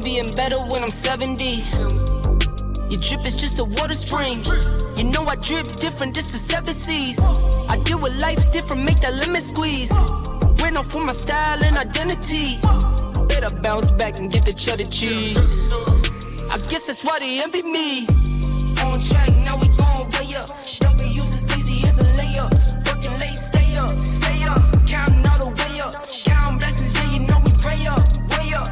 being better when I'm 70. Your drip is just a water spring. You know I drip different, this is 7 seas. I deal with life different, make that lemon squeeze. Ran off with my style and identity. Better bounce back and get the cheddar cheese. I guess that's why they envy me. On track, now we going way up. W's as easy as a layup. Working late, stay up. Counting all the way up. Counting blessings, yeah, you know we pray up. Way up.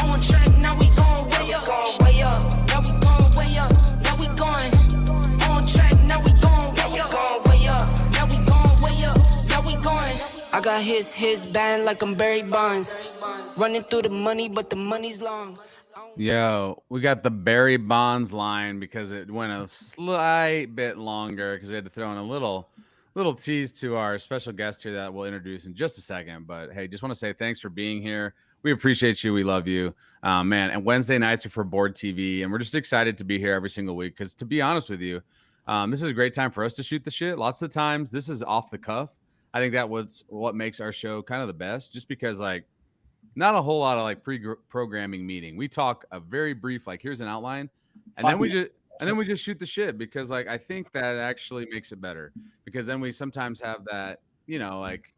On track, now we going way up. Now we going way up. Now we going. On track, now we going way up. Now we going way up. Now we going. I got his band like I'm Barry Bonds. Running through the money, but the money's long. Yo, we got the Barry Bonds line because it went a slight bit longer because we had to throw in a little tease to our special guest here that we'll introduce in just a second. But hey, just want to say thanks for being here. We appreciate you. We love you, man. And Wednesday nights are for Board TV, and we're just excited to be here every single week because, to be honest with you, this is a great time for us to shoot the shit. Lots of the times, this is off the cuff. I think that was what makes our show kind of the best, just because like. Not a whole lot of like pre-programming meeting. We talk a very brief, like here's an outline, and then we just shoot the shit because like I think that actually makes it better because then we sometimes have that, you know, like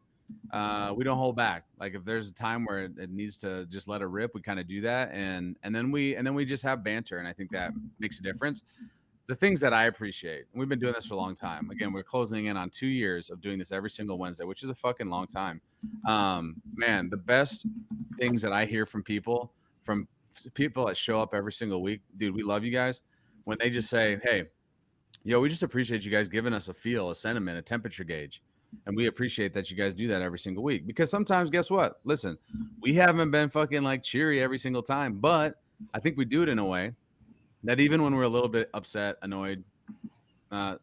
we don't hold back. Like if there's a time where it needs to just let it rip, we kind of do that, and then we just have banter, and I think that makes a difference. The things that I appreciate, and we've been doing this for a long time. Again, we're closing in on 2 years of doing this every single Wednesday, which is a fucking long time. Man, the best things that I hear from people that show up every single week, dude, we love you guys. When they just say, hey, yo, we just appreciate you guys giving us a feel, a sentiment, a temperature gauge. And we appreciate that you guys do that every single week. Because sometimes, guess what? Listen, we haven't been fucking like cheery every single time, but I think we do it in a way that even when we're a little bit upset, annoyed,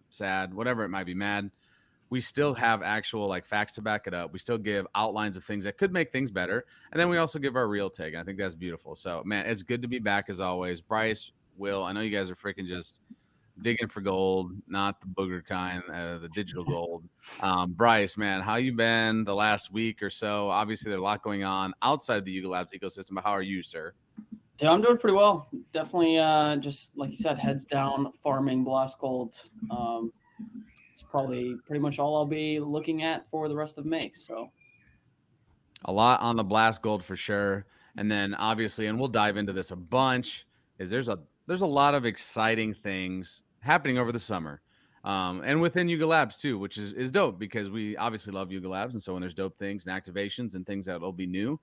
sad, whatever it might be, mad, we still have actual like facts to back it up. We still give outlines of things that could make things better. And then we also give our real take. And I think that's beautiful. So, man, it's good to be back as always. Bryce, Will, I know you guys are freaking just digging for gold, not the booger kind, the digital gold. Bryce, man, how you been the last week or so? Obviously, there's a lot going on outside the Yuga Labs ecosystem, but how are you, sir? Yeah, I'm doing pretty well. Definitely, just like you said, heads down, farming Blast Gold. It's probably pretty much all I'll be looking at for the rest of May. So, a lot on the Blast Gold for sure. And then obviously, and we'll dive into this a bunch, is there's a lot of exciting things happening over the summer. And within Yuga Labs too, which is dope because we obviously love Yuga Labs. And so when there's dope things and activations and things that will be new,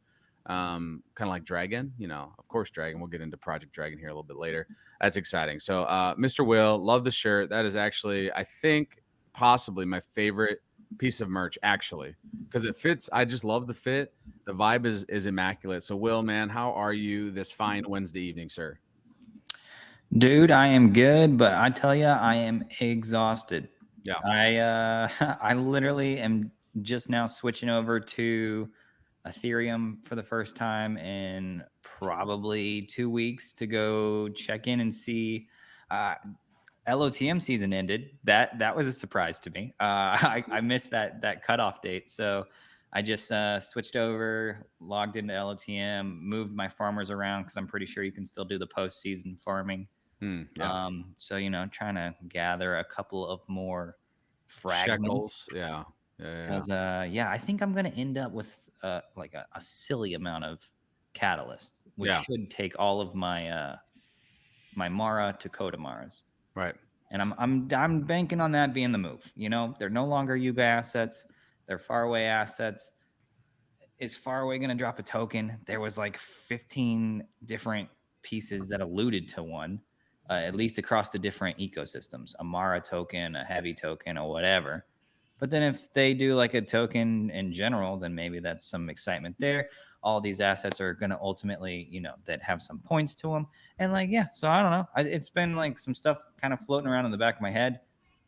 kind of like Dragon, you know, of course, Dragon, we'll get into Project Dragon here a little bit later. That's exciting. So, Mr. Will, love the shirt. That is actually, I think, possibly my favorite piece of merch, actually, because it fits. I just love the fit. The vibe is immaculate. So, Will, man, how are you this fine Wednesday evening, sir? Dude, I am good, but I tell you, I am exhausted. Yeah. I literally am just now switching over to Ethereum for the first time in probably 2 weeks to go check in and see. LOTM season ended. That was a surprise to me. I missed that cutoff date, so I just switched over, logged into LOTM, moved my farmers around because I'm pretty sure you can still do the postseason farming. Yeah. So trying to gather a couple of more fragments. Shekels. Yeah. Because I think I'm gonna end up with like a silly amount of catalysts, which should take all of my my Mara to Kodamaras. Right. And I'm banking on that being the move. You know, they're no longer Yuga assets; they're Faraway assets. Is Faraway going to drop a token? There was like 15 different pieces that alluded to one, at least across the different ecosystems. A Mara token, a heavy token, or whatever. But then if they do like a token in general, then maybe that's some excitement there. All these assets are going to ultimately, that have some points to them. And so I don't know. It's been like some stuff kind of floating around in the back of my head.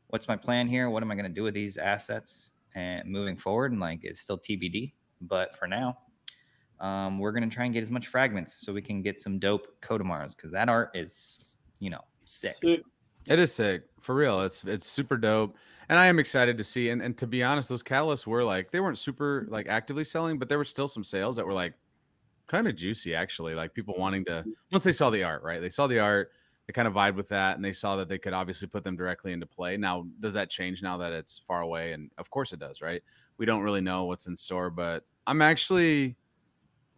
What's my plan here? What am I going to do with these assets and moving forward? And it's still TBD. But for now, we're going to try and get as much fragments so we can get some dope Kodamaras because that art is, sick. It is sick. For real. It's super dope. And I am excited to see. And to be honest, those catalysts were they weren't super actively selling, but there were still some sales that were kind of juicy, actually. Like people wanting to, once they saw the art, right? They saw the art, they kind of vibed with that, and they saw that they could obviously put them directly into play. Now, does that change now that it's far away? And of course it does, right? We don't really know what's in store, but I'm actually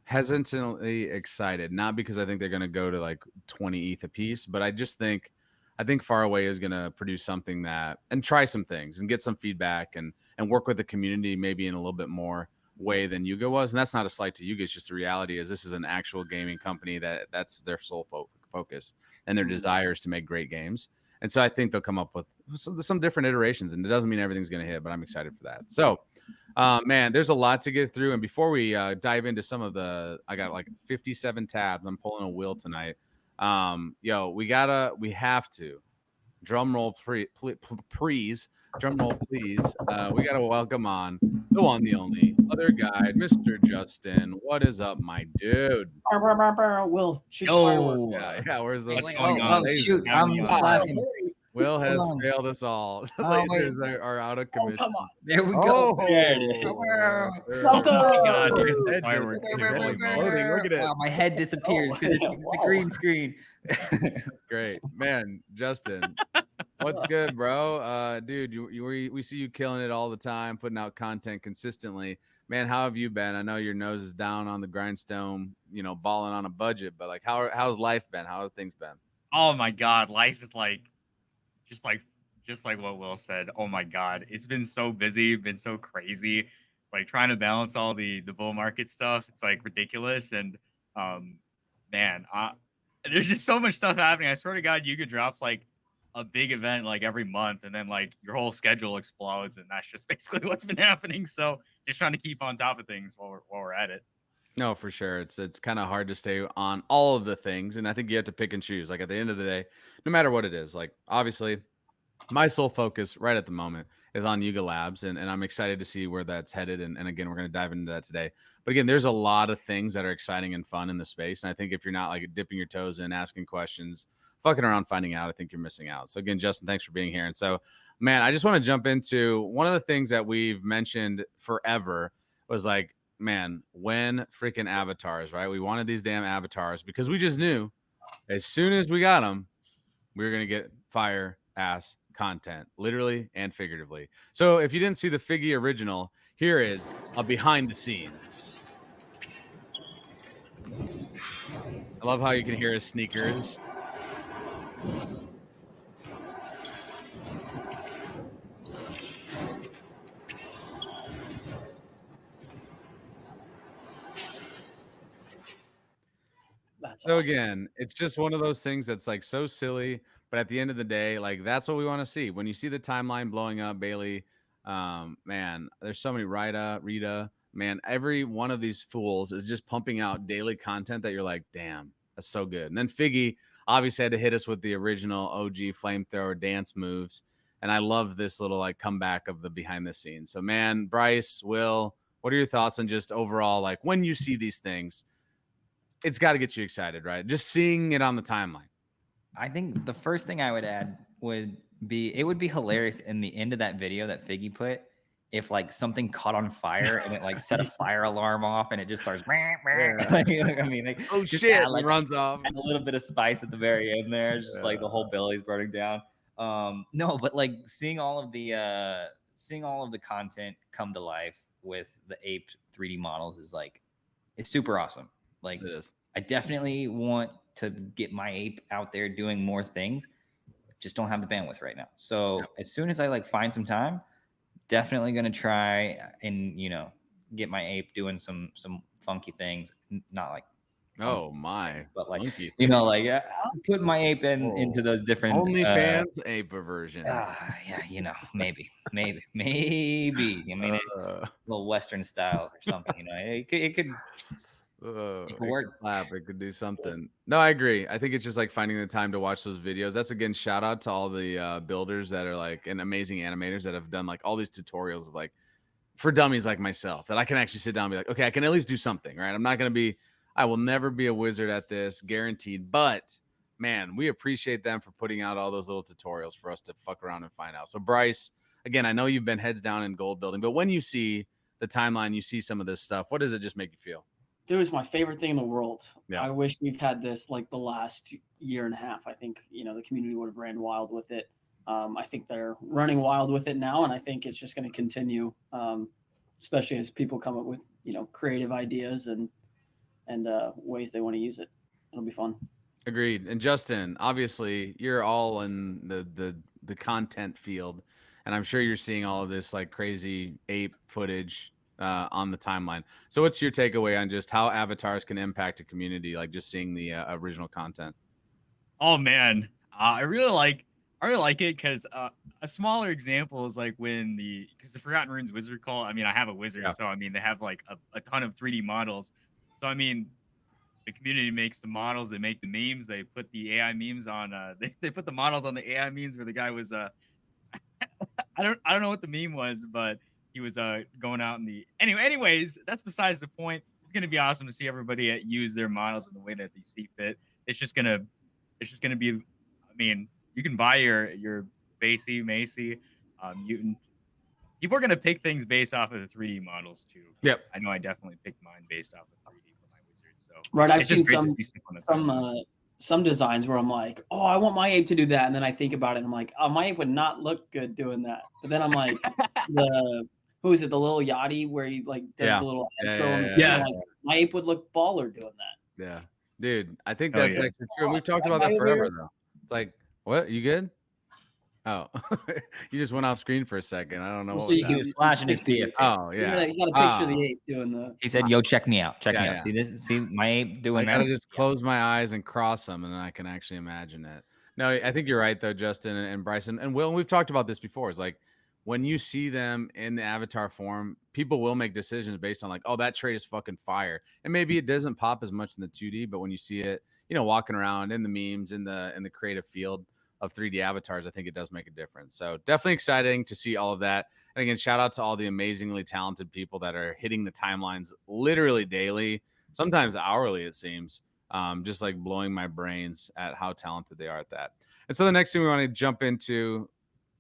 hesitantly excited, not because I think they're going to go to like 20 ETH a piece, but I think Far Away is going to produce something that, and try some things and get some feedback and work with the community maybe in a little bit more way than Yuga was. And that's not a slight to Yuga. It's just the reality is this is an actual gaming company that's their sole focus and their desires to make great games. And so I think they'll come up with some different iterations, and it doesn't mean everything's going to hit, but I'm excited for that. So, man, there's a lot to get through. And before we dive into some of I got like 57 tabs. I'm pulling a wheel tonight. We have to drum roll, please. Drum roll, please. We got to welcome on the one, the only OtherGuide, Mr. Justin. What is up, my dude? Will, shoot the fireworks. Yeah. Where's those? Like, oh, shoot, I'm slacking. Will has failed us all. The lasers are out of commission. Oh, come on. There we go. There it is. Oh my God, Here's the the fireworks head are just going floating. Look at it. Wow, my head disappears because it's a green screen. Great, man, Justin. What's good, bro? Dude, we see you killing it all the time, putting out content consistently. Man, how have you been? I know your nose is down on the grindstone, balling on a budget, but like, how's life been? How have things been? Oh my God, life is like, just like what Will said. Oh my God, it's been so busy, been so crazy. It's like trying to balance all the bull market stuff. It's like ridiculous, and man, there's just so much stuff happening. I swear to God, Yuga drops like a big event like every month, and then like your whole schedule explodes, and that's just basically what's been happening. So just trying to keep on top of things while we're at it. No, for sure. It's kind of hard to stay on all of the things, and I think you have to pick and choose. Like at the end of the day, no matter what it is, like obviously my sole focus right at the moment is on Yuga Labs, and I'm excited to see where that's headed. And again, we're going to dive into that today. But again, there's a lot of things that are exciting and fun in the space. And I think if you're not like dipping your toes in, asking questions, fucking around, finding out, I think you're missing out. So again, Justin, thanks for being here. And so, man, I just want to jump into one of the things that we've mentioned forever was like, man, when freaking avatars, right? We wanted these damn avatars because we just knew as soon as we got them, we were going to get fire ass content, literally and figuratively. So if you didn't see the Figgy original, here is a behind the scene. I love how you can hear his sneakers. That's So awesome. again, it's just one of those things that's like so silly, but at the end of the day, like that's what we want to see. When you see the timeline blowing up, Bailey, man, there's so many Rita, man, every one of these fools is just pumping out daily content that you're like, damn, that's so good. And then Figgy obviously had to hit us with the original OG flamethrower dance moves. And I love this little like comeback of the behind the scenes. So man, Bryce, Will, what are your thoughts on just overall, like when you see these things, it's got to get you excited, right? Just seeing it on the timeline. I think the first thing I would add would be, it would be hilarious in the end of that video that Figgy put, if like something caught on fire and it like set a fire alarm off and it just starts. I mean, like, Oh just shit! add, like, runs off. add a little bit of spice at the very end there, just like the whole belly's burning down. No, but like seeing all of the content come to life with the ape 3D models is like, it's super awesome. Like, It is. I definitely want to get my ape out there doing more things. Just don't have the bandwidth right now. So as soon as I like find some time, definitely going to try and, get my ape doing some funky things. Not like, Oh my! but like, Funky. like I'll put my ape into those different OnlyFans ape version. Yeah, maybe. I mean, a little Western style or something. It could work. It could do something. No, I agree. I think it's just like finding the time to watch those videos. That's again, shout out to all the builders that are like and amazing animators that have done like all these tutorials of like for dummies like myself that I can actually sit down and be like, okay, I can at least do something, right? I will never be a wizard at this, guaranteed. But man, we appreciate them for putting out all those little tutorials for us to fuck around and find out. So Bryce, again, I know you've been heads down in gold building, but when you see the timeline, you see some of this stuff, what does it just make you feel? Dude, it's my favorite thing in the world. Yeah. I wish we've had this like the last year and a half. I think, the community would have ran wild with it. I think they're running wild with it now, and I think it's just going to continue, especially as people come up with, creative ideas and ways they want to use it. It'll be fun. Agreed. And Justin, obviously, you're all in the content field, and I'm sure you're seeing all of this like crazy ape footage on the timeline. So, what's your takeaway on just how avatars can impact a community, like just seeing the original content? Oh man, I really like it because a smaller example is like because the Forgotten Runes Wizard Call. I mean, I have a wizard, Yeah. so I mean they have like a ton of 3D models. So I mean, the community makes the models, they make the memes, they put the AI memes on. They put the models on the AI memes where the guy was I don't know what the meme was, but he was going out in the anyways, that's besides the point. It's gonna be awesome to see everybody use their models in the way that they see fit. It's just gonna be, I mean, you can buy your Basie, Macy, mutant. People are gonna pick things based off of the 3D models too. Yep. I know I definitely picked mine based off of 3D for my wizard. So Right, I've it's just seen great to see stuff on the timeline. some designs where I'm like, oh, I want my ape to do that, and then I think about it, and I'm like, oh, my ape would not look good doing that. But then I'm like, who is it, the little Yachty where he like does Yeah. the little Yeah, intro, and yeah, I'm like, my ape would look baller doing that. Yeah. Dude, I think Oh, that's yeah. actually true. And we've talked about Am I that forever, weird? though. It's like, what? You good? Oh, you just went off screen for a second. I don't know Well, what so was you that. can He was flashing his PFP. Oh, yeah. You got a picture of Ah. the ape doing the. He said, "Yo, check me out. Check me Yeah, out. yeah. See this? See my ape doing I that? gotta just close my eyes and cross them, and then I can actually imagine it. No, I think you're right though, Justin and Bryson and Will. And we've talked about this before. It's like when you see them in the avatar form, people will make decisions based on like, oh, that trait is fucking fire, and maybe it doesn't pop as much in the 2D, but when you see it, walking around in the memes in the creative field of 3D avatars, I think it does make a difference. So definitely exciting to see all of that. And again, shout out to all the amazingly talented people that are hitting the timelines literally daily, sometimes hourly, it seems. Just like blowing my brains at how talented they are at that. And so the next thing we want to jump into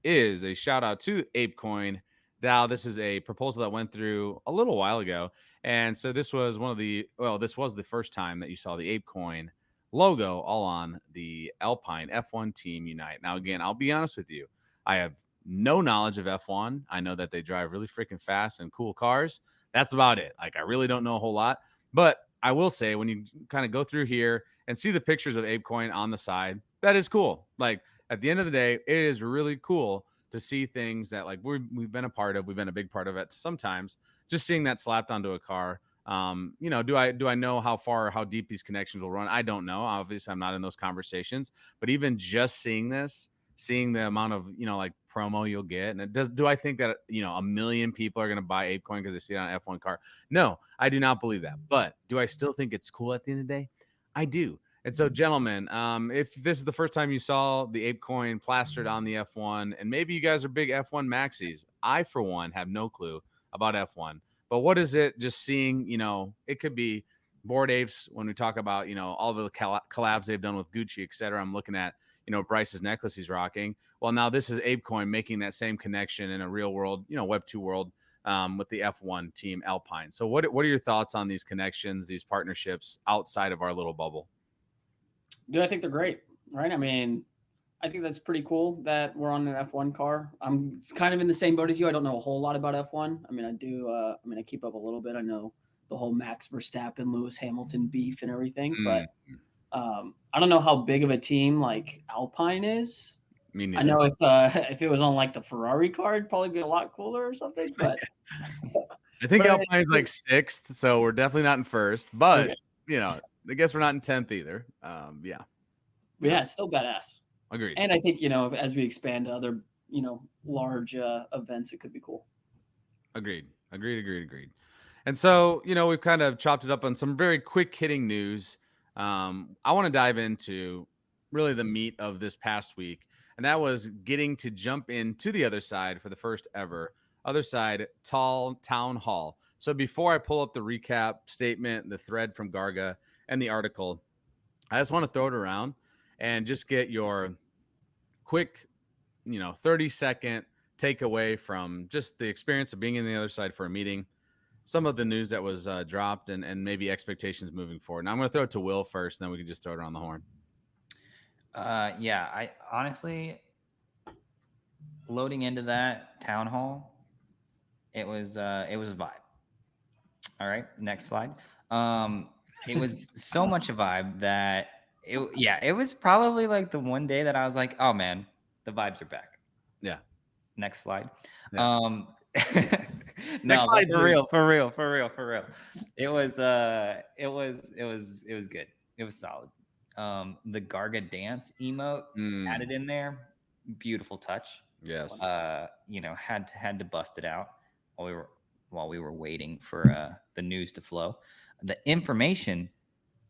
is a shout out to ApeCoin DAO. This is a proposal that went through a little while ago. And so this was this was the first time that you saw the ApeCoin logo all on the Alpine F1 Team Unite. Now, again, I'll be honest with you. I have no knowledge of F1. I know that they drive really freaking fast and cool cars. That's about it. Like, I really don't know a whole lot. But I will say, when you kind of go through here and see the pictures of ApeCoin on the side, that is cool. Like, at the end of the day, it is really cool to see things that like we've been a part of. We've been a big part of it sometimes. Just seeing that slapped onto a car. Do I know how far or how deep these connections will run? I don't know. Obviously, I'm not in those conversations. But even just seeing the amount of like promo you'll get, and do I think that a million people are going to buy ApeCoin because they see it on an F1 car? No, I do not believe that. But do I still think it's cool at the end of the day? I do. And so, gentlemen, if this is the first time you saw the ApeCoin plastered on the F1, and maybe you guys are big F1 maxis, I, for one, have no clue about F1. But what is it just seeing, it could be Bored Apes when we talk about, all the collabs they've done with Gucci, et cetera. I'm looking at, Bryce's necklace he's rocking. Well, now this is ApeCoin making that same connection in a real world, Web 2 world with the F1 team Alpine. So what are your thoughts on these connections, these partnerships outside of our little bubble? Dude, I think they're great, right? I mean, I think that's pretty cool that we're on an F1 car. I'm kind of in the same boat as you. I don't know a whole lot about F1. I mean, I do. I keep up a little bit. I know the whole Max Verstappen, Lewis Hamilton beef and everything, but I don't know how big of a team like Alpine is. Me neither. I know if it was on like the Ferrari car, it'd probably be a lot cooler or something. But I think Alpine's like 6th, so we're definitely not in 1st. But okay. I guess we're not in 10th either. Yeah. But yeah, it's still badass. Agreed. And I think, as we expand to other, large events, it could be cool. Agreed. And so, we've kind of chopped it up on some very quick hitting news. I want to dive into really the meat of this past week. And that was getting to jump into the other side for the first ever OtherSide Town Hall. So before I pull up the recap statement, the thread from Garga and the article, I just want to throw it around and just get your quick, 30-second takeaway from just the experience of being in the other side for a meeting. some of the news that was dropped and maybe expectations moving forward. Now I'm going to throw it to Will first, and then we can just throw it around the horn. Yeah, I honestly loading into that town hall, it was a vibe. All right, next slide. It was so much a vibe that it was probably like the one day that I was like, oh man, the vibes are back. Yeah. Next slide. Yeah. No, slide, for real. It was good. It was solid. The Garga dance emote added in there, beautiful touch. Yes. Had to bust it out while we were waiting for the news to flow. The information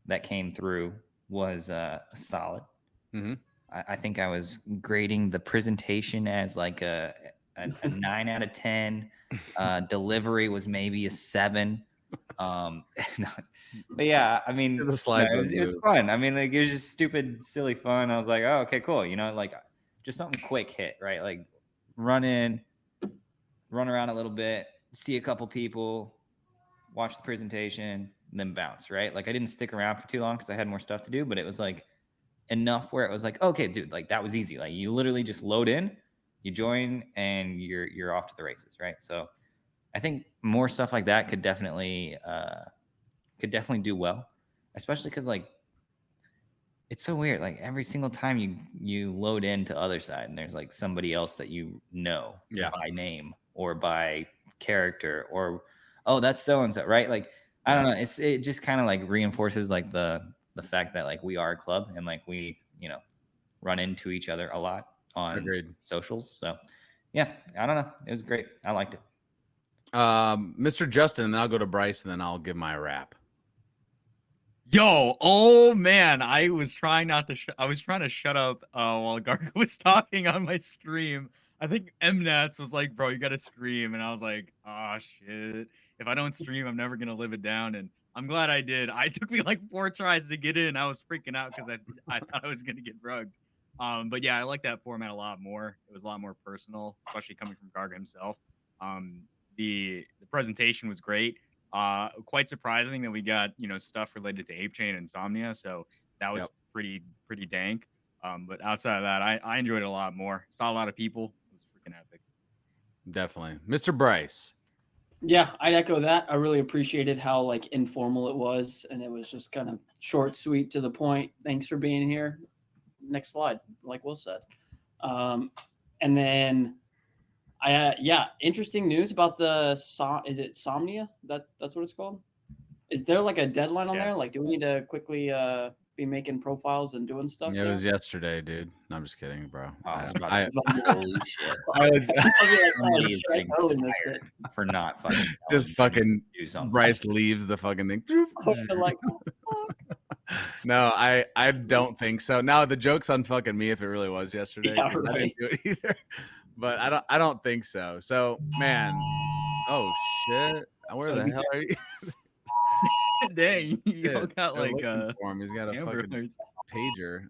that came through was solid. Mm-hmm. I think I was grading the presentation as like a 9 out of 10. Delivery was maybe a 7. But yeah, I mean, The slides it was fun. I mean, like, it was just stupid, silly fun. I was like, oh, okay, cool. Like just something quick hit, right? Like run around a little bit, see a couple people, watch the presentation, and then bounce, right? Like I didn't stick around for too long because I had more stuff to do, but it was like enough where it was like, okay, dude, like that was easy. Like you literally just load in, you join, and you're off to the races, right? So I think more stuff like that could definitely do well, especially because like it's so weird. Like every single time you load into OtherSide and there's like somebody else that you know by name or by character or that's so and so, right? Like I don't know. It just kind of like reinforces like the fact that like we are a club and like we run into each other a lot on socials. So yeah, I don't know. It was great. I liked it. Mr. Justin, and then I'll go to Bryce, and then I'll give my wrap. Yo, oh man, I was trying not to. I was trying to shut up while Garga was talking on my stream. I think Mnats was like, "Bro, you got to stream," and I was like, "Oh shit! If I don't stream, I'm never gonna live it down." And I'm glad I did. I took me like 4 tries to get in. I was freaking out because I thought I was gonna get drugged. But yeah, I like that format a lot more. It was a lot more personal, especially coming from Garga himself. The presentation was great. Quite surprising that we got stuff related to Ape Chain and Insomnia, so that was pretty dank. But outside of that, I enjoyed it a lot more. Saw a lot of people. It was freaking epic. Definitely, Mr. Bryce. Yeah, I'd echo that. I really appreciated how like informal it was, and it was just kind of short, sweet, to the point. Thanks for being here. Next slide, like Will said. And then interesting news about the is it Somnia? That's what it's called? Is there like a deadline on there? Like, do we need to quickly be making profiles and doing stuff? It was yesterday, dude. No, I'm just kidding, bro. Holy shit! I totally missed it for not fucking just fucking do something. Bryce leaves the fucking thing. Like, no, I don't think so. Now the joke's on fucking me if it really was yesterday. Yeah, I didn't do it either. But I don't think so. So man, oh shit, where the hell are you? Dang, you got like for him. He's got a fucking pager.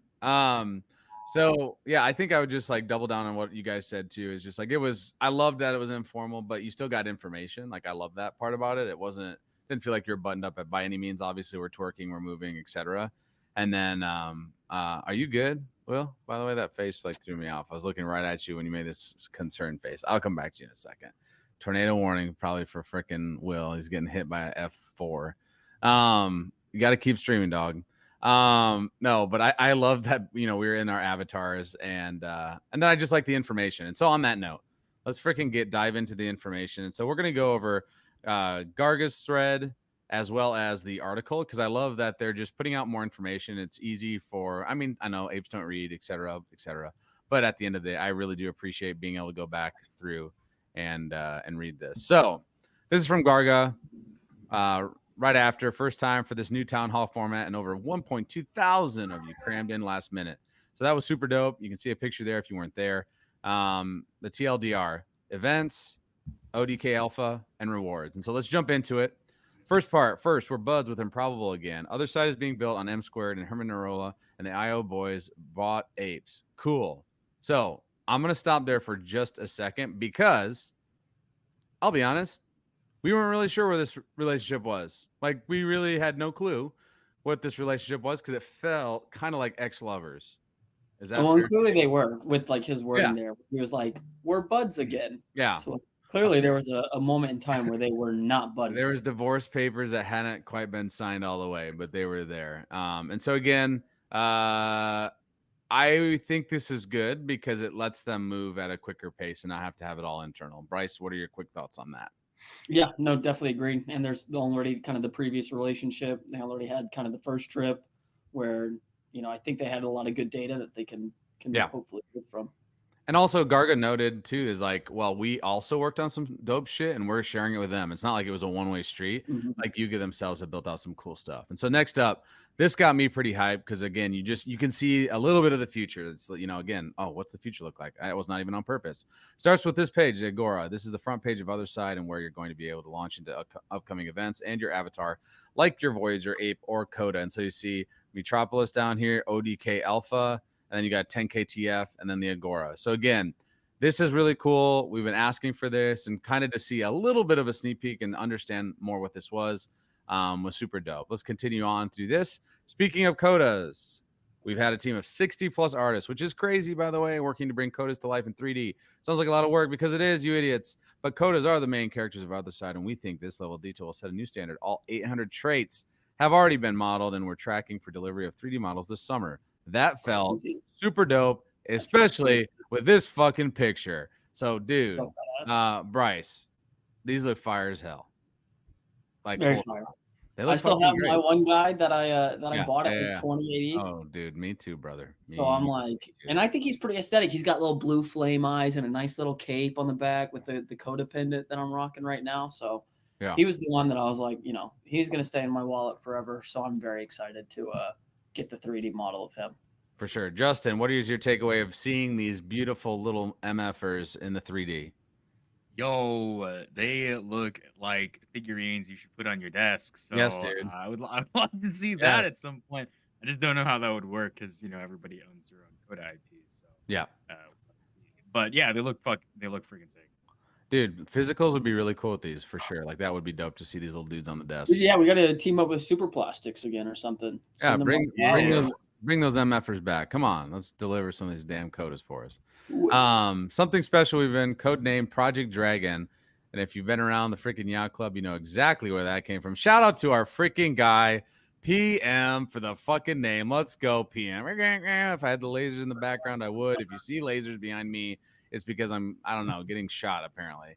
So yeah, I think I would just like double down on what you guys said too. Is just like I loved that it was informal, but you still got information. Like I love that part about it. Didn't feel like you're buttoned up by any means. Obviously, we're twerking, we're moving, etc. And then, are you good, Will? By the way, that face like threw me off. I was looking right at you when you made this concerned face. I'll come back to you in a second. Tornado warning probably for freaking Will. He's getting hit by a F4. You got to keep streaming, dog. No, but I love that, we were in our avatars and then I just like the information. And so on that note, let's freaking dive into the information. And so we're going to go over Garga's thread as well as the article, because I love that they're just putting out more information. It's easy I know apes don't read, etc. But at the end of the day, I really do appreciate being able to go back through and read this. So this is from Garga. Right after first time for this new town hall format, and over 1.2 thousand of you crammed in last minute. So that was super dope. You can see a picture there if you weren't there. The TLDR events, ODK Alpha, and rewards. And so let's jump into it. First, we're buds with Improbable again. OtherSide is being built on M Squared and Herman Narola, and the IO boys bought apes. Cool. So I'm going to stop there for just a second because I'll be honest, we weren't really sure where this relationship was. Like, we really had no clue what this relationship was because it felt kind of like ex-lovers. Is that Well, fair? and clearly they were with like his wording Yeah. there. He was like, "We're buds again." Yeah. So clearly there was a moment in time where they were not buddies. There was divorce papers that hadn't quite been signed all the way, but they were there. And so again, I think this is good because it lets them move at a quicker pace and not have to have it all internal. Bryce, what are your quick thoughts on that? Yeah, no, definitely agreed. And there's already kind of the previous relationship. They already had kind of the first trip where, I think they had a lot of good data that they can Yeah. hopefully get from. And also Garga noted too is like, well, we also worked on some dope shit and we're sharing it with them. It's not like it was a one-way street. Mhm. Like Yuga themselves have built out some cool stuff. And so next up, this got me pretty hyped because again, you can see a little bit of the future. It's again, oh, what's the future look like? It was not even on purpose. Starts with this page, Agora. This is the front page of OtherSide and where you're going to be able to launch into upcoming events and your avatar, like your Voyager, Ape, or Coda. And so you see Metropolis down here, ODK Alpha. And then you got 10KTF and then the Agora. So again, this is really cool. We've been asking for this and kind of to see a little bit of a sneak peek and understand more what this was super dope. Let's continue on through this. Speaking of Codas, we've had a team of 60 plus artists, which is crazy, by the way, working to bring Codas to life in 3D. Sounds like a lot of work because it is, you idiots. But Codas are the main characters of OtherSide, and we think this level of detail will set a new standard. All 800 traits have already been modeled, and we're tracking for delivery of 3D models this summer. That felt super dope, especially with this fucking picture. So, dude, Bryce, these look fire as hell. Like, very fire. They look I still have great. my one guide that I bought at like 2080. Oh, dude, me too, brother. So I'm like, and I think he's pretty aesthetic. He's got little blue flame eyes and a nice little cape on the back with the Coda pendant that I'm rocking right now. So yeah, he was the one that I was like, he's gonna stay in my wallet forever. So I'm very excited to get the 3D model of him. For sure. Justin, what is your takeaway of seeing these beautiful little MFers in the 3D? Yo, they look like figurines you should put on your desk. So yes, dude. I'd love to see that at some point. I just don't know how that would work because everybody owns their own Coda IP. So yeah. But yeah, they look freaking sick. Dude, physicals would be really cool with these for sure. Like that would be dope to see these little dudes on the desk. Yeah, we got to team up with Super Plastics again or something. Yeah, bring those MFers back. Come on, let's deliver some of these damn Codas for us. Something special. We've been codenamed Project Dragon, and if you've been around the freaking yacht club, you know exactly where that came from. Shout out to our freaking guy PM for the fucking name. Let's go, PM. If I had the lasers in the background, I would. If you see lasers behind me, it's because I don't know, getting shot apparently.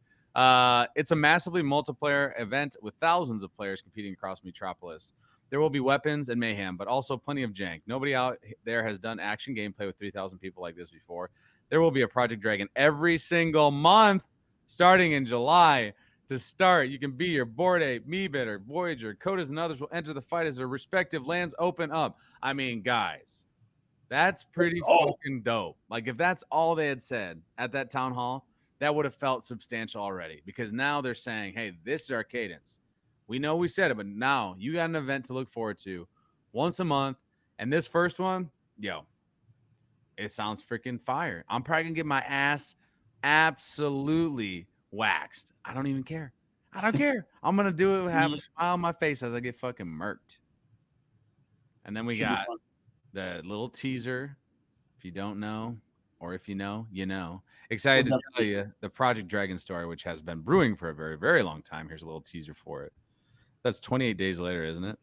It's a massively multiplayer event with thousands of players competing across Metropolis. There will be weapons and mayhem, but also plenty of jank. Nobody out there has done action gameplay with 3,000 people like this before. There will be a Project Dragon every single month starting in July. To start, you can be your Bored Ape, Meebit, or Voyager. Codas and others will enter the fight as their respective lands open up. I mean, guys, that's pretty fucking dope. Like, if that's all they had said at that town hall, that would have felt substantial already. Because now they're saying, hey, this is our cadence. We know we said it, but now you got an event to look forward to once a month. And this first one, yo, it sounds freaking fire. I'm probably going to get my ass absolutely waxed. I don't even care. I don't care. I'm going to do it, have a smile on my face as I get fucking murked. And then we got the little teaser. If you don't know, or if you know, you know. Excited to tell you the Project Dragon story, which has been brewing for a very, very long time. Here's a little teaser for it. That's 28 days later, isn't it?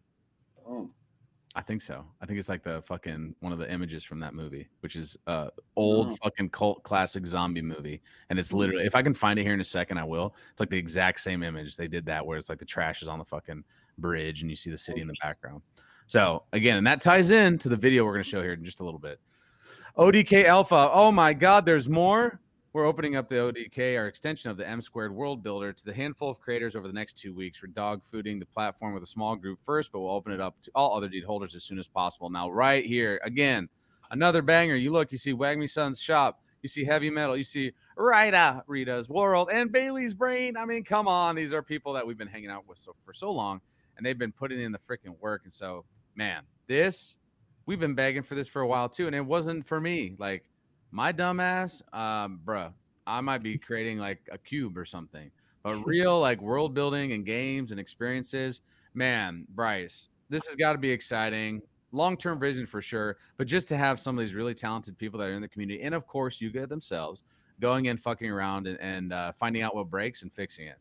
Oh. I think so. I think it's like the fucking one of the images from that movie, which is old fucking cult classic zombie movie. And it's literally, if I can find it here in a second, I will. It's like the exact same image. They did that where it's like the trash is on the fucking bridge and you see the city in the background. So again, and that ties in to the video we're going to show here in just a little bit. ODK Alpha. Oh my God, there's more. We're opening up the ODK, our extension of the M Squared World Builder, to the handful of creators over the next 2 weeks. We're dog fooding the platform with a small group first, but we'll open it up to all other deed holders as soon as possible. Now, right here, again, another banger. You look, you see Wag Me Son's shop, you see Heavy Metal, you see Rita's World, and Bailey's Brain. I mean, come on. These are people that we've been hanging out with for so long, and they've been putting in the freaking work. And so, man, we've been begging for this for a while too, and it wasn't for me. Like, my dumb ass, bruh, I might be creating like a cube or something. but real like world building and games and experiences. Man, Bryce, this has got to be exciting. Long-term vision for sure, but just to have some of these really talented people that are in the community, and of course you get themselves going in, fucking around, and finding out what breaks and fixing it.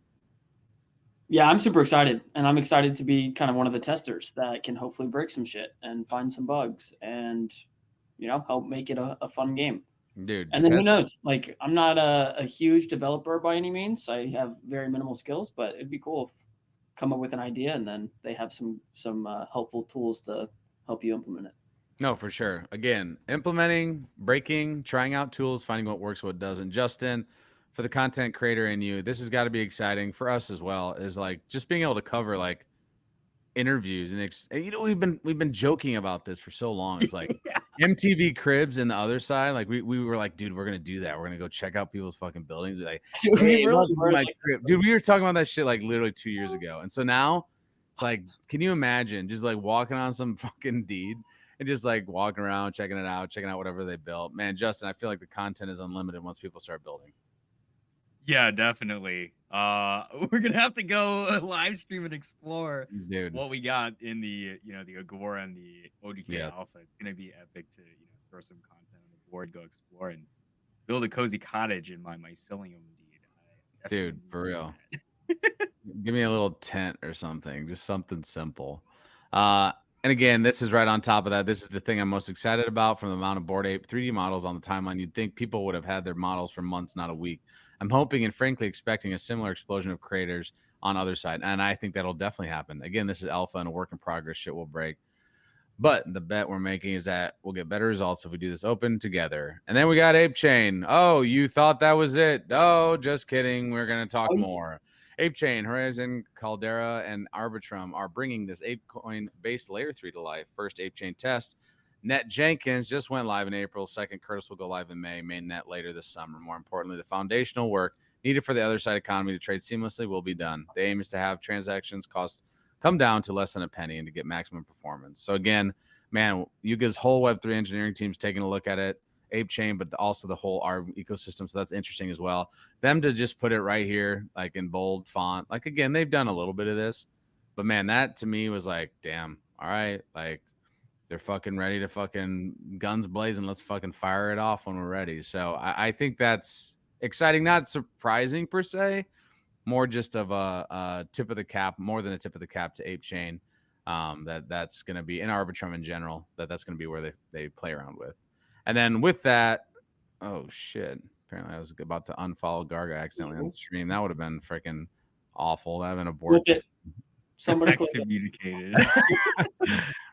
Yeah, I'm super excited, and I'm excited to be kind of one of the testers that can hopefully break some shit and find some bugs and, help make it a fun game. Dude, And then who knows? Like, I'm not a huge developer by any means. I have very minimal skills, but it'd be cool if come up with an idea and then they have some helpful tools to help you implement it. No, for sure. Again, implementing, breaking, trying out tools, finding what works, what doesn't. Justin, for the content creator in you, this has got to be exciting for us as well. Is like just being able to cover like interviews and we've been joking about this for so long. It's like MTV Cribs and the other side. Like we were like, dude, we're gonna do that. We're gonna go check out people's fucking buildings. Like, hey, dude, we were talking about that shit like literally 2 years ago, and so now it's like, can you imagine just like walking on some fucking deed and just like walking around, checking out whatever they built? Man, Justin, I feel like the content is unlimited once people start building. Yeah, definitely. We're gonna have to go live stream and explore Dude, what we got in the the Agora and the ODK Alpha. It's gonna be epic to throw some content on the board, go explore, and build a cozy cottage in my mycelium deed. Dude, for real. Give me a little tent or something, just something simple. And again, this is right on top of that. This is the thing I'm most excited about from the amount of Bored Ape 3D models on the timeline. You'd think people would have had their models for months, not a week. I'm hoping and frankly expecting a similar explosion of creators on OtherSide, and I think that'll definitely happen. Again, this is alpha and a work in progress. Shit will break. But the bet we're making is that we'll get better results if we do this open together. And then we got Ape Chain. Oh, you thought that was it? Oh, just kidding. We're going to talk more. Ape Chain, Horizon, Caldera, and Arbitrum are bringing this ApeCoin-based Layer 3 to life. First Ape Chain test. Net Jenkins just went live in April. Second, Curtis will go live in May. Mainnet later this summer. More importantly, the foundational work needed for the OtherSide economy to trade seamlessly will be done. The aim is to have transactions cost come down to less than a penny and to get maximum performance. So again, man, Yuga's whole Web3 engineering team's taking a look at it. Ape Chain, but also the whole ARB ecosystem. So that's interesting as well. Them to just put it right here, like in bold font. Like, again, they've done a little bit of this, but man, that to me was like, damn, all right. Like, they're fucking ready to fucking guns blazing. Let's fucking fire it off when we're ready. So I think that's exciting, not surprising per se, more just of a tip of the cap, more than a tip of the cap to Ape Chain. That's going to be in Arbitrum in general, that's going to be where they play around with. And then with that, oh shit, apparently I was about to unfollow Garga accidentally on the stream. That would have been freaking awful. That would have been aborted. Somebody excommunicated.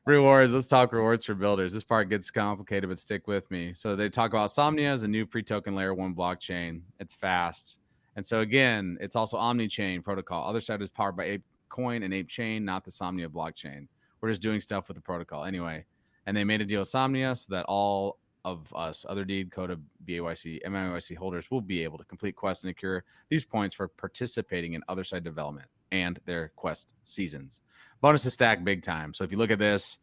Rewards. Let's talk rewards for builders. This part gets complicated, but stick with me. So they talk about Somnia as a new pre-token layer 1 blockchain. It's fast. And so again, it's also Omni-chain protocol. OtherSide is powered by ApeCoin and Ape Chain, not the Somnia blockchain. We're just doing stuff with the protocol anyway. And they made a deal with Somnia so that all of us, OtherDeed, Coda, BAYC, MIYC holders will be able to complete quests and accrue these points for participating in OtherSide development and their quest seasons. Bonus is stacked big time. So if you look at this,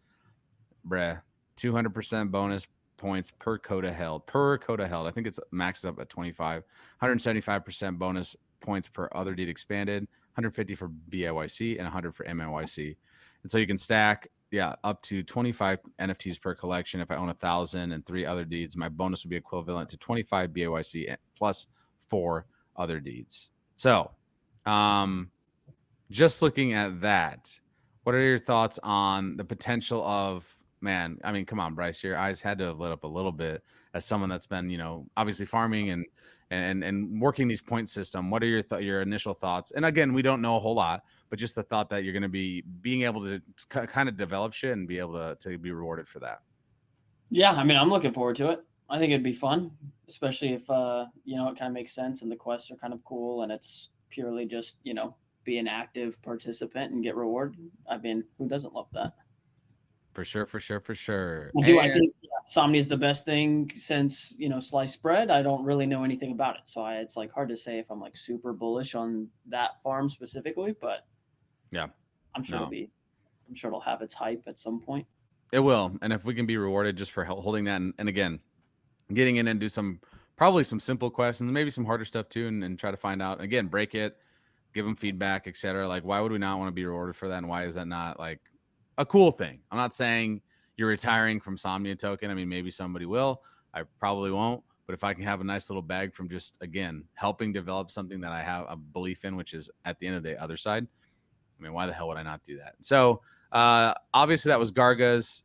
200% bonus points per Coda held. I think it's maxed up at 25. 175% bonus points per OtherDeed expanded. 150 for BAYC and 100 for MIYC. And so you can stack up to 25 NFTs per collection. If I own 1,000 and 3 other deeds, my bonus would be equivalent to 25 BAYC plus 4 other deeds. So, just looking at that, what are your thoughts on the potential of, man, I mean, come on, Bryce, your eyes had to have lit up a little bit as someone that's been, obviously farming and working these point system. What are your initial thoughts? And again, we don't know a whole lot, but just the thought that you're going to be being able to kind of develop shit and be able to be rewarded for that. Yeah, I mean, I'm looking forward to it. I think it'd be fun, especially if it kind of makes sense and the quests are kind of cool and it's purely just be an active participant and get rewarded. I mean, who doesn't love that? For sure. I think Somnia is the best thing since sliced bread. I don't really know anything about it, so it's like hard to say if I'm like super bullish on that farm specifically. But yeah, I'm sure it'll have its hype at some point. It will, and if we can be rewarded just for holding that, and again, getting in and do probably some simple questions, maybe some harder stuff too, and try to find out. Again, break it. give them feedback, etc. Like, why would we not want to be rewarded for that? And why is that not like a cool thing? I'm not saying you're retiring from Somnia token. I mean, maybe somebody will. I probably won't. But if I can have a nice little bag from just, again, helping develop something that I have a belief in, which is at the end of the other side, I mean, why the hell would I not do that? So obviously that was Garga's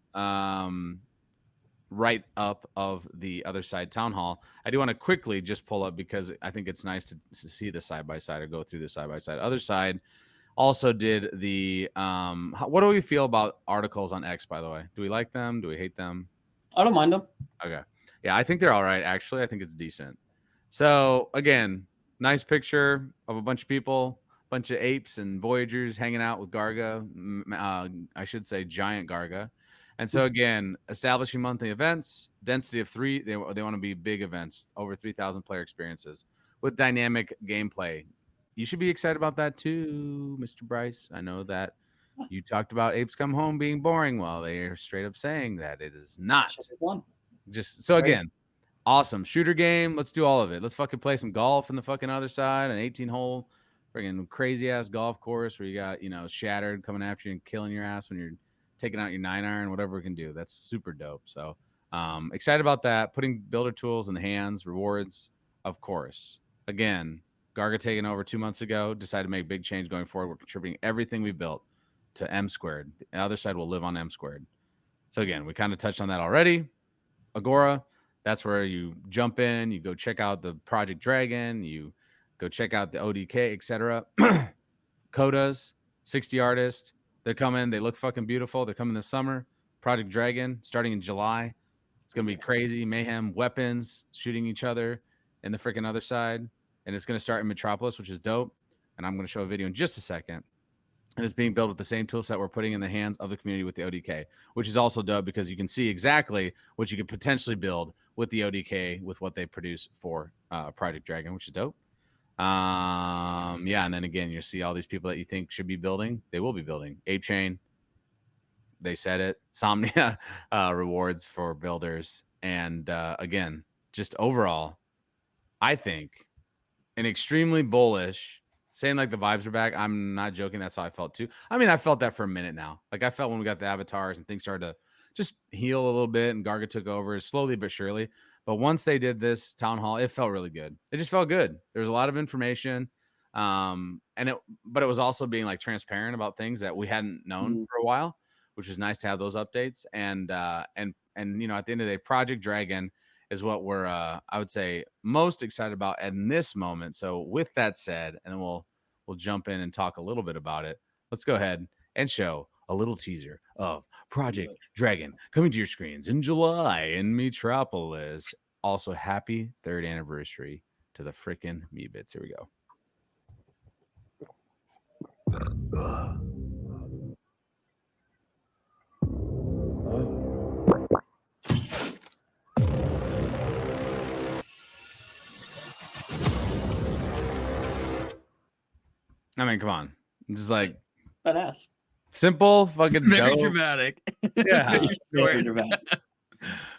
write up of the OtherSide Town Hall. I do want to quickly just pull up because I think it's nice to see the side by side or go through the side by side. OtherSide also did the what do we feel about articles on X, by the way? Do we like them? Do we hate them? I don't mind them. Okay. Yeah, I think they're all right, actually. I think it's decent. So again, nice picture of a bunch of people, bunch of apes and voyagers hanging out with Garga. I should say giant Garga. And so again, establishing monthly events, density of 3. They want to be big events, over 3,000 player experiences with dynamic gameplay. You should be excited about that too, Mr. Bryce. I know that you talked about Apes Come Home being boring. Well, they are straight up saying that it is not. Just so again, awesome shooter game. Let's do all of it. Let's fucking play some golf in the fucking other side, an 18-hole friggin' crazy ass golf course where you got, Shattered coming after you and killing your ass when you're taking out your 9-iron, whatever we can do. That's super dope. So excited about that. Putting builder tools in the hands, rewards, of course. Again, Garga taking over 2 months ago, decided to make a big change going forward. We're contributing everything we built to M squared. The other side will live on M squared. So again, we kind of touched on that already. Agora, that's where you jump in, you go check out the Project Dragon, you go check out the ODK, etc. Codas, 60 artists. They're coming. They look fucking beautiful. They're coming this summer. Project Dragon starting in July. It's going to be crazy. Mayhem, weapons, shooting each other in the freaking other side. And it's going to start in Metropolis, which is dope. And I'm going to show a video in just a second. And it's being built with the same tool set we're putting in the hands of the community with the ODK, which is also dope because you can see exactly what you could potentially build with the ODK with what they produce for Project Dragon, which is dope. Yeah, and then again, you see all these people that you think should be building. They will be building. Ape Chain, they said it. Somnia rewards for builders. And again, just overall, I think an extremely bullish, saying like the vibes are back. I'm not joking. That's how I felt too. I mean, I felt that for a minute now. Like I felt when we got the avatars and things started to just heal a little bit and Garga took over slowly but surely. But once they did this town hall, it felt really good. It just felt good. There was a lot of information. But it was also being like transparent about things that we hadn't known for a while, which is nice to have those updates. And at the end of the day, Project Dragon is what we're I would say most excited about in this moment. So with that said, and then we'll jump in and talk a little bit about it. Let's go ahead and show a little teaser of Project Dragon coming to your screens in July in Metropolis. Also, happy 3rd anniversary to the frickin' Meebits. Here we go. I mean, come on. I'm just like badass. Simple, fucking very dope. Dramatic. Yeah. Very dramatic.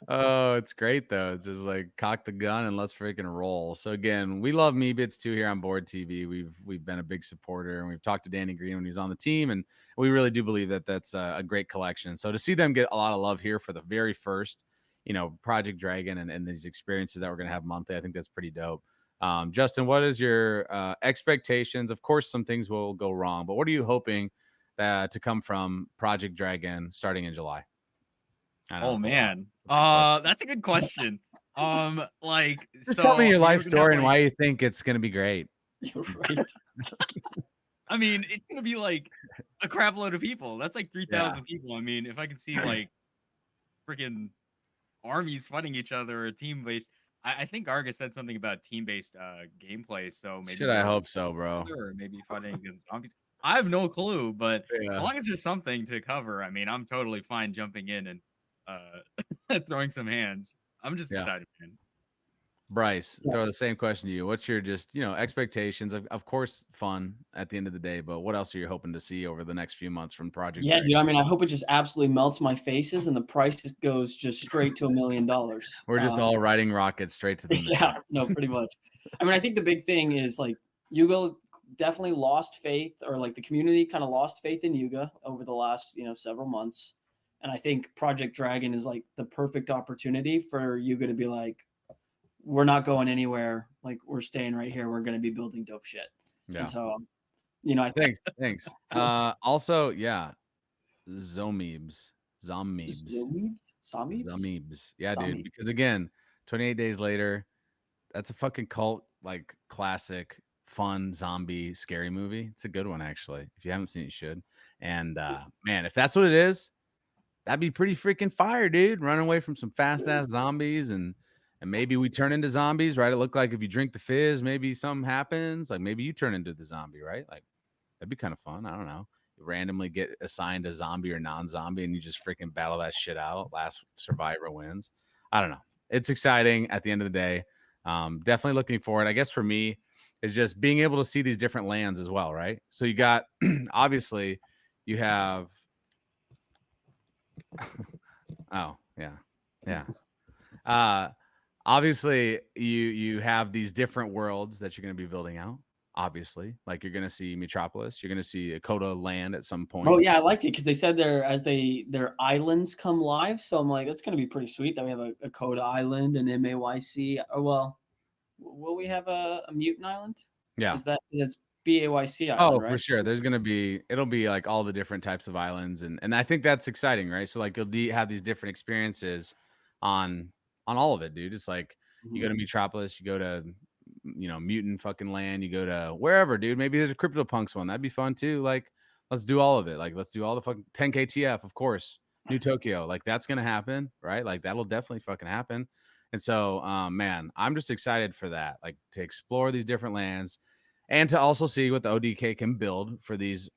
Oh, it's great though. It's just like cock the gun and let's freaking roll. So again, we love Meebits too here on Board TV. We've been a big supporter and we've talked to Danny Green when he's on the team, and we really do believe that that's a great collection. So to see them get a lot of love here for the very first, Project Dragon and these experiences that we're gonna have monthly, I think that's pretty dope. Justin, what is your expectations? Of course, some things will go wrong, but what are you hoping to come from Project Dragon starting in July? Oh man, that's a good question. Just tell me your life story and why you think it's gonna be great. You're right. I mean, it's gonna be like a crap load of people. That's like 3,000 people. I mean, if I can see like freaking armies fighting each other or team based. I think Garga said something about team-based gameplay, so maybe I hope so, bro. Or maybe fighting against zombies. I have no clue, but as long as there's something to cover, I mean, I'm totally fine jumping in and throwing some hands. I'm just excited, man. Bryce, throw the same question to you. What's your just, expectations? Of course, fun at the end of the day, but what else are you hoping to see over the next few months from Project Dragon? Dude, I mean, I hope it just absolutely melts my faces and the price goes just straight to $1 million. We're just all riding rockets straight to the moon. Yeah, no, pretty much. I mean, I think the big thing is like Yugo definitely lost faith, or like the community kind of lost faith in Yuga over the last, several months. And I think Project Dragon is like the perfect opportunity for Yuga to be like, we're not going anywhere. Like, we're staying right here. We're going to be building dope shit. Yeah. And so, I Thanks. Also, yeah, Zomeebs. Zomeebs. Yeah, dude. Because again, 28 days later, that's a fucking cult, like classic, fun zombie scary movie. It's a good one, actually. If you haven't seen it, you should. And man, if that's what it is, that'd be pretty freaking fire, dude. Running away from some fast ass zombies, and maybe we turn into zombies, right? It looked like if you drink the fizz, maybe something happens. Like maybe you turn into the zombie, right? Like that'd be kind of fun. I don't know. You randomly get assigned a zombie or non-zombie, and you just freaking battle that shit out. Last survivor wins. I don't know. It's exciting at the end of the day. Definitely looking forward. I guess for me, is just being able to see these different lands as well, right? So you got obviously you have oh yeah. Obviously you have these different worlds that you're going to be building out. Obviously, like you're going to see Metropolis, you're going to see a Coda land at some point. Oh yeah, I liked it because they said their islands come live. So I'm like, that's going to be pretty sweet that we have a Coda island and MAYC. Oh, well, will we have a mutant island? Yeah. It's BAYC island, Oh, right? for sure. It'll be like all the different types of islands, and I think that's exciting, right? So like you'll have these different experiences on all of it, dude. It's like you go to Metropolis, you go to mutant fucking land, you go to wherever, dude. Maybe there's a CryptoPunks one. That'd be fun too. Like let's do all of it. Like let's do all the fucking 10K TF, of course. New Tokyo. Like that's gonna happen, right? Like that'll definitely fucking happen. And so man, I'm just excited for that. Like to explore these different lands. And to also see what the ODK can build for these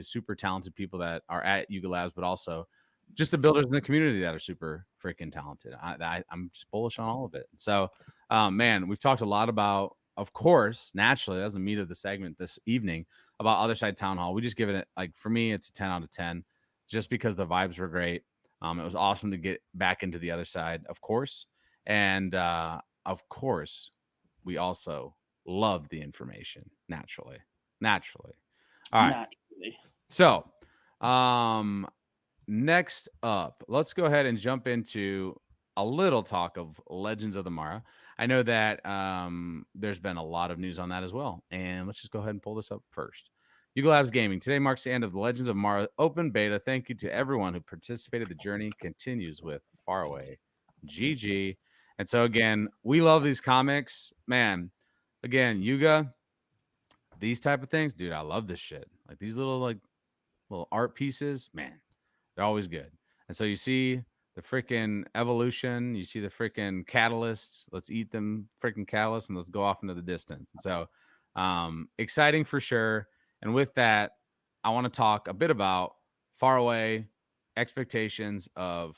super talented people that are at Yuga Labs, but also just the builders in the community that are super freaking talented. I'm just bullish on all of it. So, man, we've talked a lot about, of course, naturally, that's the meat of the segment this evening, about OtherSide Town Hall. We just give it, like, for me, it's a 10 out of 10, just because the vibes were great. It was awesome to get back into the other side, of course. And, of course, we also love the information naturally. All right. So, next up, let's go ahead and jump into a little talk of Legends of the Mara. I know that there's been a lot of news on that as well. And let's just go ahead and pull this up first. Yuga Labs Gaming. Today marks the end of the Legends of Mara open beta. Thank you to everyone who participated. The journey continues with Faraway. GG. And so again, we love these comics, man. Again, Yuga, these type of things, dude, I love this shit. Like these little art pieces, man, they're always good. And so you see the freaking evolution, you see the freaking catalysts. Let's eat them freaking catalysts and let's go off into the distance. And so exciting for sure. And with that, I want to talk a bit about Faraway, expectations of,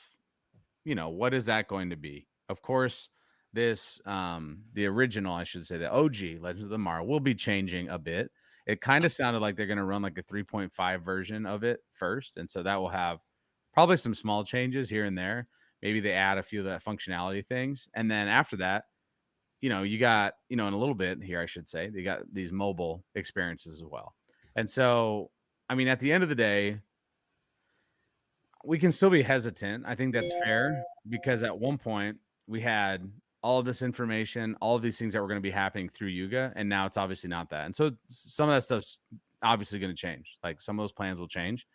what is that going to be? Of course, this the original, I should say, the OG Legends of the Mara will be changing a bit. It kind of sounded like they're going to run like a 3.5 version of it first, and so that will have probably some small changes here and there. Maybe they add a few of that functionality things, and then after that, you got, in a little bit here, I should say, they got these mobile experiences as well. And so, I mean, at the end of the day, we can still be hesitant. I think that's fair, because at one point we had all of this information, all of these things that were going to be happening through Yuga, and now it's obviously not that. And so some of that stuff's obviously going to change. Like some of those plans will change.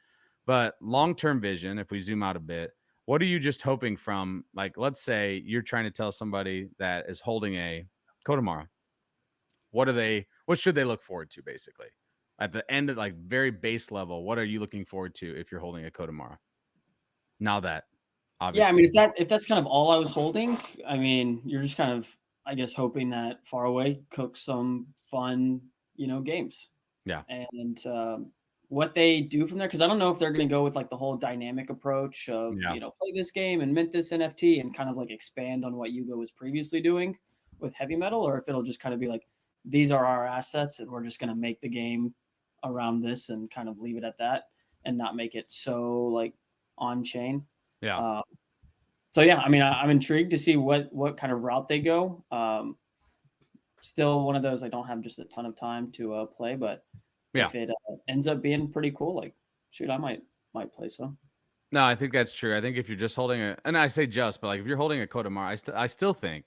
But long-term vision, if we zoom out a bit, what are you just hoping from, like, let's say you're trying to tell somebody that is holding a Kodamara, what should they look forward to, basically? At the end of, like, very base level, what are you looking forward to if you're holding a Kodamara? Now that, obviously. Yeah, I mean, if that's kind of all I was holding, I mean, you're just kind of, I guess, hoping that Faraway cooks some fun, games. Yeah. And what they do from there, because I don't know if they're going to go with like the whole dynamic approach of, play this game and mint this NFT and kind of like expand on what Yuga was previously doing with heavy metal, or if it'll just kind of be like, these are our assets and we're just going to make the game around this and kind of leave it at that and not make it so like on chain. Yeah. So yeah, I mean, I'm intrigued to see what kind of route they go. still one of those I don't have just a ton of time to play, but if it ends up being pretty cool, like shoot, I might play some. No, I think that's true. I think if you're just holding and I say just, but like if you're holding a Kodomar, I still think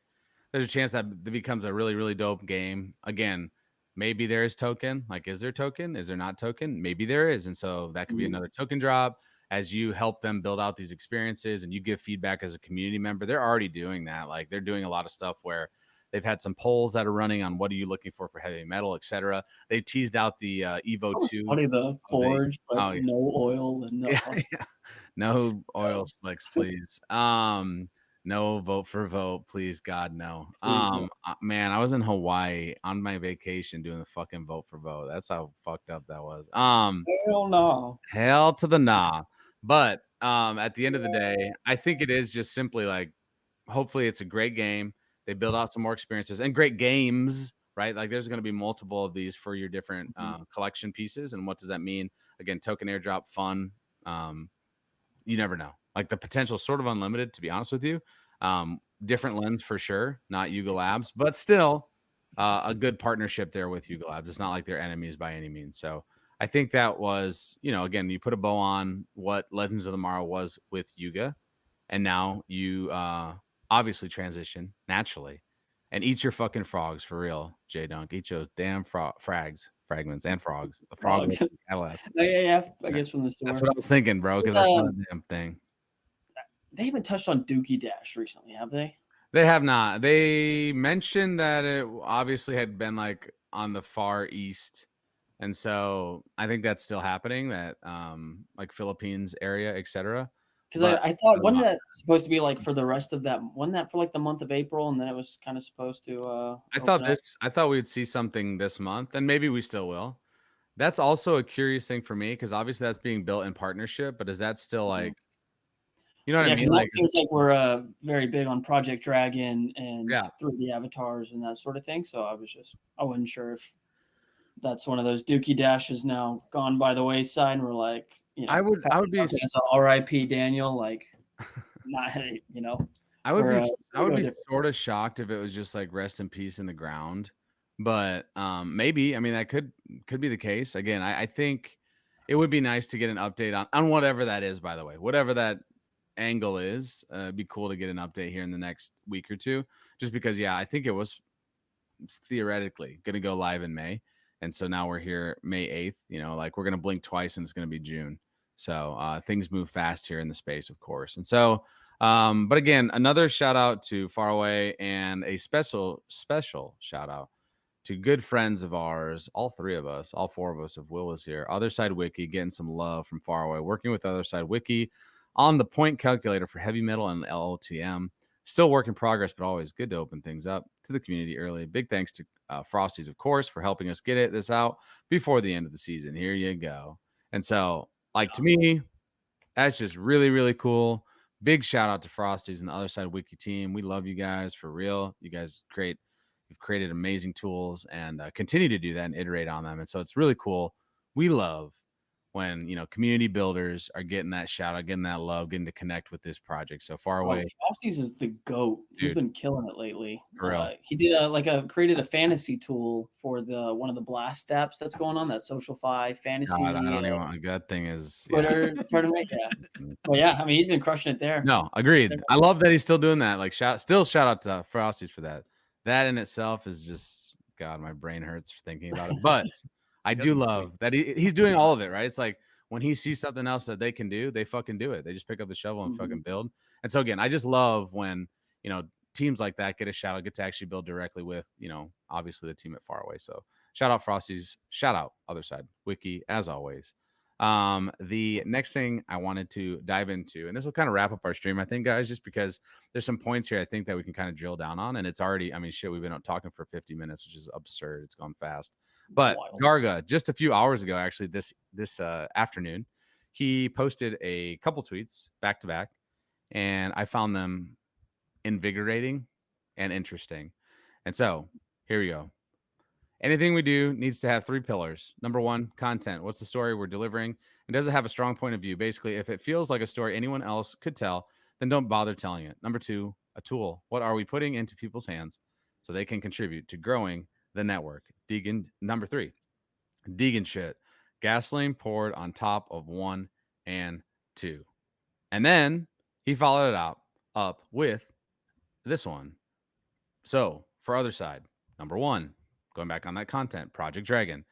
there's a chance that it becomes a really, really dope game. Again, maybe there is token. Like, is there token? Is there not token? Maybe there is. And so that could be another token drop as you help them build out these experiences and you give feedback as a community member. They're already doing that. Like they're doing a lot of stuff where they've had some polls that are running on what are you looking for heavy metal, etc. They teased out the Evo 2. Funny, the forge, but no oil and no. No oil slicks, please. No vote for vote, please, God, no. Man, I was in Hawaii on my vacation doing the fucking vote for vote. That's how fucked up that was. Hell no. Hell to the nah. But at the end of the day, I think it is just simply like, hopefully it's a great game. They build out some more experiences and great games, right? Like there's going to be multiple of these for your different collection pieces. And what does that mean? Again, token airdrop, fun. You never know. Like the potential is sort of unlimited, to be honest with you. Different lens for sure, not Yuga Labs, but still a good partnership there with Yuga Labs. It's not like they're enemies by any means. So I think that was, again, you put a bow on what Legends of Tomorrow was with Yuga, and now you obviously transition naturally and eat your fucking frogs for real, J-Dunk. Eat those damn fragments and frogs. The frogs. Yeah, I guess from the store. That's what I was thinking, bro, because that's not a damn thing. They haven't touched on Dookie Dash recently, have they? They have not. They mentioned that it obviously had been like on the far east. And so I think that's still happening, that like Philippines area, etc. Because I thought wasn't that supposed to be like for the rest of that, wasn't that for like the month of April, and then it was kind of supposed to I thought we'd see something this month, and maybe we still will. That's also a curious thing for me, because obviously that's being built in partnership, but is that still like, you know what I mean? Like, it seems like we're very big on Project Dragon and 3D avatars and that sort of thing. So I wasn't sure if that's one of those Dookie Dashes now gone by the wayside, and we're like, I would be R.I.P. Daniel, like, not, I would be sort of shocked if it was just like rest in peace in the ground, but maybe, I mean, that could be the case. Again, I think it would be nice to get an update on whatever that is, by the way, whatever that angle is. It'd be cool to get an update here in the next week or two, just because, I think it was theoretically going to go live in May. And so now we're here May 8th, like we're going to blink twice and it's going to be June. So things move fast here in the space, of course. And so, but again, another shout out to Faraway, and a special shout out to good friends of ours, all three of us, all four of us, if Will was here, OtherSide Wiki, getting some love from Faraway, working with OtherSide Wiki on the point calculator for heavy metal and LOTM. Still work in progress, but always good to open things up to the community early. Big thanks to Frosties, of course, for helping us get this out before the end of the season. Here you go. And so, like, to me, that's just really, really cool. Big shout out to Frosties and the OtherSide Wiki team. We love you guys for real. You guys you've created amazing tools and continue to do that and iterate on them. And so it's really cool. We love when community builders are getting that shout out, getting that love, getting to connect with this project. So Faraway. Frosties is the GOAT. Dude. He's been killing it lately. For real. He did created a fantasy tool for one of the blast steps that's going on, that SocialFi fantasy. God, I don't even, that thing is Twitter tournament. Yeah. Well, I mean, he's been crushing it there. No, agreed. I love that he's still doing that. Like shout out to Frosties for that. That in itself is just, God, my brain hurts thinking about it. But I do love that he's doing all of it, right? It's like when he sees something else that they can do, they fucking do it. They just pick up the shovel and fucking build. And so again, I just love when, teams like that get a shout out, get to actually build directly with, obviously the team at Faraway. So shout out Frosties, shout out OtherSide Wiki, as always. The next thing I wanted to dive into, and this will kind of wrap up our stream, I think, guys, just because there's some points here I think that we can kind of drill down on, and it's already, I mean, shit, we've been talking for 50 minutes, which is absurd. It's gone fast. But Garga, just a few hours ago, actually, this afternoon, he posted a couple tweets back to back, and I found them invigorating and interesting. And so here we go. Anything we do needs to have 3 pillars. Number 1, content. What's the story we're delivering? And does it have a strong point of view? Basically, if it feels like a story anyone else could tell, then don't bother telling it. Number 2, a tool. What are we putting into people's hands so so they can contribute to growing the network. Deegan, number 3, Deegan shit. Gasoline poured on top of 1 and 2. And then he followed it up with this one. So for OtherSide, number 1, going back on that content, Project Dragon,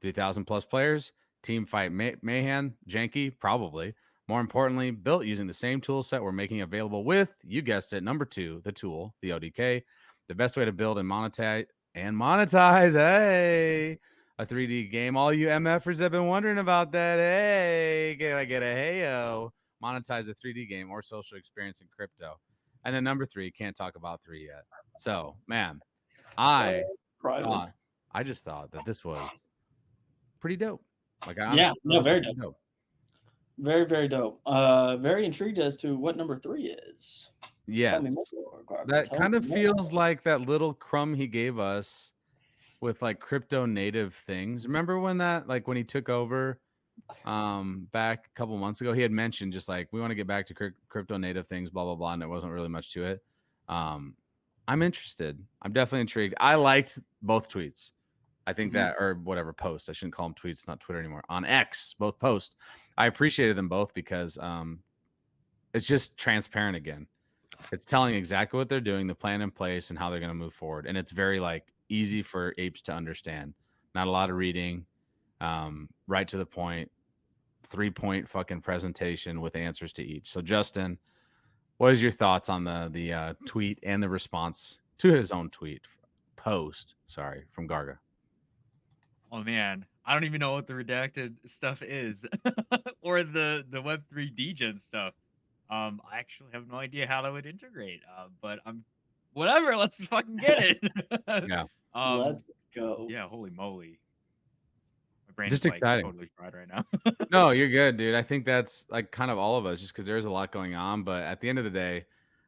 3,000 plus players, team fight mayhem, janky, probably. More importantly, built using the same tool set we're making available with, you guessed it, number 2, the tool, the ODK, the best way to build and monetize, hey, a 3D game. All you MFers have been wondering about that. Hey, can I get a heyo? Monetize the 3D game or social experience in crypto. And then number 3, can't talk about 3 yet. So, man, I just thought that this was pretty dope. Like, very dope. Very, very dope. Very intrigued as to what number 3 is. Yes. That kind of feels like that little crumb he gave us with like crypto native things. Remember when when he took over back a couple months ago, he had mentioned just like, we want to get back to crypto native things, blah, blah, blah. And there wasn't really much to it. I'm interested. I'm definitely intrigued. I liked both tweets. I think that, or whatever, post. I shouldn't call them tweets, not Twitter anymore. On X, both posts. I appreciated them both because it's just transparent again. It's telling exactly what they're doing, the plan in place, and how they're going to move forward. And it's very like easy for apes to understand. Not a lot of reading, right to the point, 3-point fucking presentation with answers to each. So Justin, what is your thoughts on the tweet and the response to his own post from Garga? Oh man, I don't even know what the redacted stuff is or the Web3 degen stuff. I actually have no idea how that would integrate. But whatever, let's fucking get it. Yeah. Let's go. Yeah, holy moly. My brain Just is like exciting. totally fried right now. No, you're good, dude. I think that's like kind of all of us, just because there's a lot going on. But at the end of the day,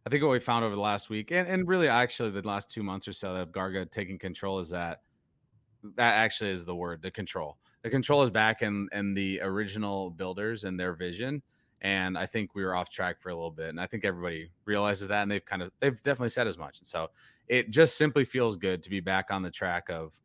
I think what we found over the last week, and really actually the last 2 months or so that Garga taking control, is that actually is the word, the control. The control is back in the original builders and their vision. And I think we were off track for a little bit. And I think everybody realizes that, and they've definitely said as much. And so it just simply feels good to be back on the track of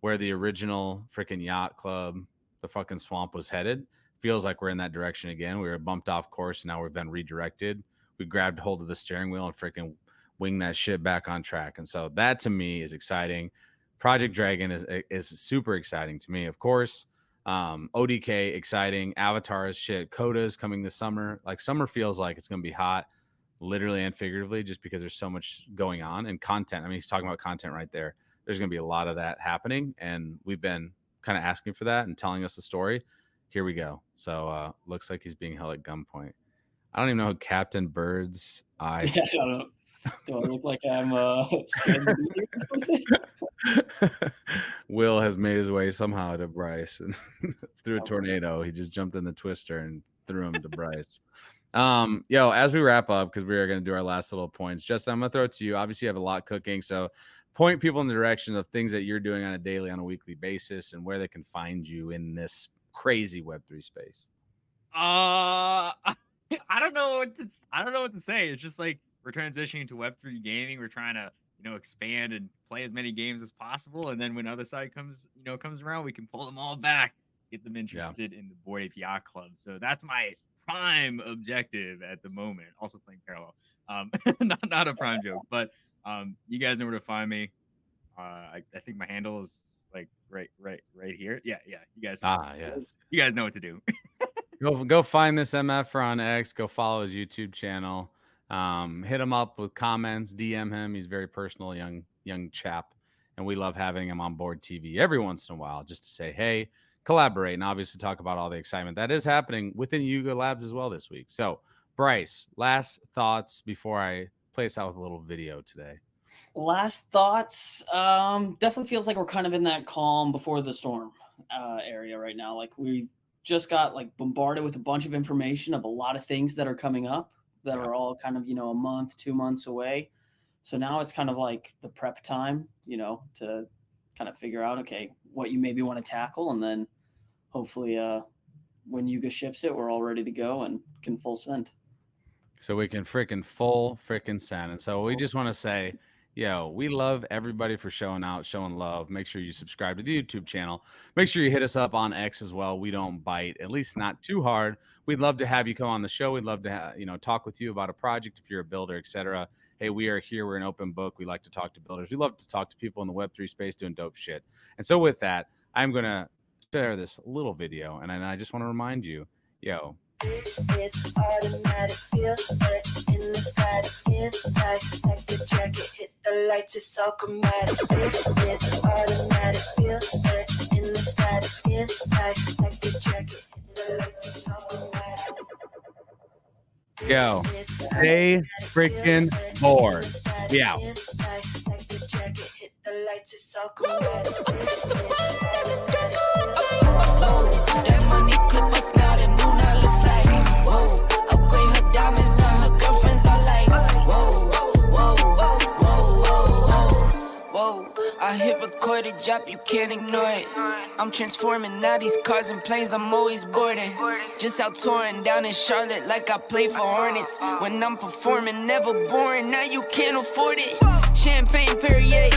where the original freaking yacht club, the fucking swamp, was headed. Feels like we're in that direction again. We were bumped off course, and now we've been redirected. We grabbed hold of the steering wheel and freaking winged that shit back on track. And so that to me is exciting. Project Dragon is super exciting to me, of course. ODK, exciting. Avatars, shit. Coda's coming this summer. Like, summer feels like it's going to be hot, literally and figuratively, just because there's so much going on. And content, I mean, he's talking about content right there. There's going to be a lot of that happening, and we've been kind of asking for that and telling us the story. Here we go. So looks like he's being held at gunpoint. I don't even know who Captain Bird's eye. Yeah, I don't know. Do I look like I'm scared to be here or something? Will has made his way somehow to Bryce, and through a tornado, he just jumped in the twister and threw him to Bryce. As we wrap up, because we are going to do our last little points, Justin, I'm going to throw it to you. Obviously, you have a lot cooking, so point people in the direction of things that you're doing on a daily, on a weekly basis, and where they can find you in this crazy Web3 space. I don't know what to say. It's just like, we're transitioning to Web3 gaming. We're trying to, expand and play as many games as possible. And then when OtherSide comes around, we can pull them all back, get them interested in the Bored Ape Yacht Club. So that's my prime objective at the moment. Also playing parallel. Not a prime joke, but you guys know where to find me. I think my handle is like right here. Yeah. You guys. Yes. You guys know what to do. Go find this MF on X. Go follow his YouTube channel. Hit him up with comments, DM him. He's very personal, young chap, and we love having him on board TV every once in a while, just to say, hey, collaborate, and obviously talk about all the excitement that is happening within Yuga Labs as well this week. So, Bryce, last thoughts before I play us out with a little video today. Last thoughts. Definitely feels like we're kind of in that calm before the storm area right now. Like, we've just got like bombarded with a bunch of information of a lot of things that are coming up that are all kind of, a month, 2 months away. So now it's kind of like the prep time, to kind of figure out, okay, what you maybe want to tackle. And then hopefully when Yuga ships it, we're all ready to go and can full send. So we can full send. And so we just want to say, Yo, we love everybody for showing out, showing love. Make sure you subscribe to the YouTube channel. Make sure you hit us up on X as well. We don't bite, at least not too hard. We'd love to have you come on the show. We'd love to talk with you about a project if you're a builder, etc. Hey, we are here. We're an open book. We like to talk to builders. We love to talk to people in the Web3 space doing dope shit. And so with that, I'm going to share this little video, and I just want to remind you, yo, This is automatic, feel it in the static, skin tight, like the jacket, hit the lights, it's all chromatic. This is automatic, feel it in the static, skin tight, like the jacket, hit the lights, it's all chromatic. yo, stay freaking bored. We out. Like the jacket, hit the lights, it's all chromatic. That money clip us now, the new now looks like. Whoa, upgrade her diamonds, now her girlfriends are like. Whoa, whoa, whoa, whoa, whoa. I hit record a drop, you can't ignore it. I'm transforming now these cars and planes, I'm always boarding. Just out touring down in Charlotte like I play for Hornets. When I'm performing, never boring, now you can't afford it. Champagne Perrier,